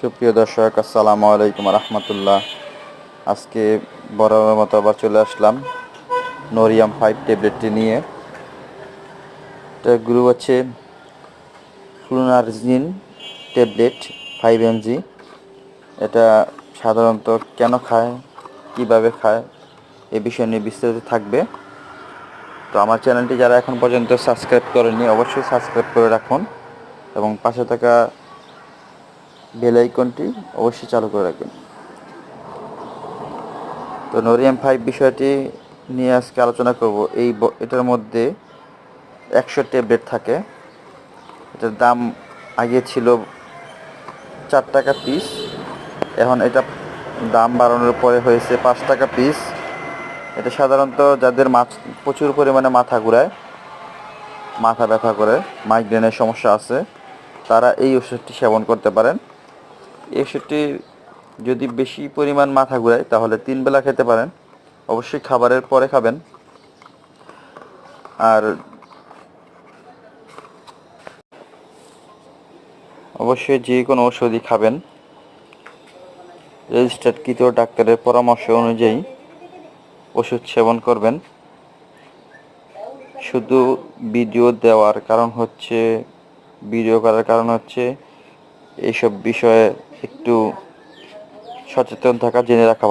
সুপ্রিয় দর্শক, আসসালামু আলাইকুম রহমতুল্লাহ। আজকে বরাবর মতো আবার চলে আসলাম নোরিয়াম 5 ট্যাবলেটটি নিয়ে। এটা গ্রুপ হচ্ছে ফ্লুনারজিন ট্যাবলেট 5 mg। এটা সাধারণত কেন খায়, কিভাবে খায়, এ বিষয় নিয়ে বিস্তারিত থাকবে। তো আমার চ্যানেলটি যারা এখন পর্যন্ত সাবস্ক্রাইব করেনি অবশ্যই সাবস্ক্রাইব করে রাখুন এবং পাশে থাকা বেল আইকনটি অবশ্যই চালু করে রাখবেন। তো নোরিয়াম 5 বিষয়টি নিয়ে আজকে আলোচনা করব। এটার মধ্যে 100 ট্যাবলেট থাকে। এটার দাম আগে ছিল 4 টাকা পিস, এখন এটা দাম বাড়ানোর পরে হয়েছে 5 টাকা পিস। এটা সাধারণত যাদের প্রচুর পরিমাণে মাথা ঘুরায়, মাথা ব্যথা করে, মাইগ্রেনের সমস্যা আছে, তারা এই ওষুধটি সেবন করতে পারেন। এই ওষুধটি যদি বেশি পরিমাণ মাথা ঘুরায় তাহলে 3 বেলা খেতে পারেন, অবশ্যই খাবারের পরে খাবেন। আর অবশ্যই যে কোনো ওষুধই খাবেন রেজিস্টার্ডকৃত ডাক্তারের পরামর্শ অনুযায়ী ওষুধ সেবন করবেন। শুধু ভিডিও করার কারণ হচ্ছে এইসব বিষয়ে একটু সচেতন থাকা, জেনে রাখা ভালো।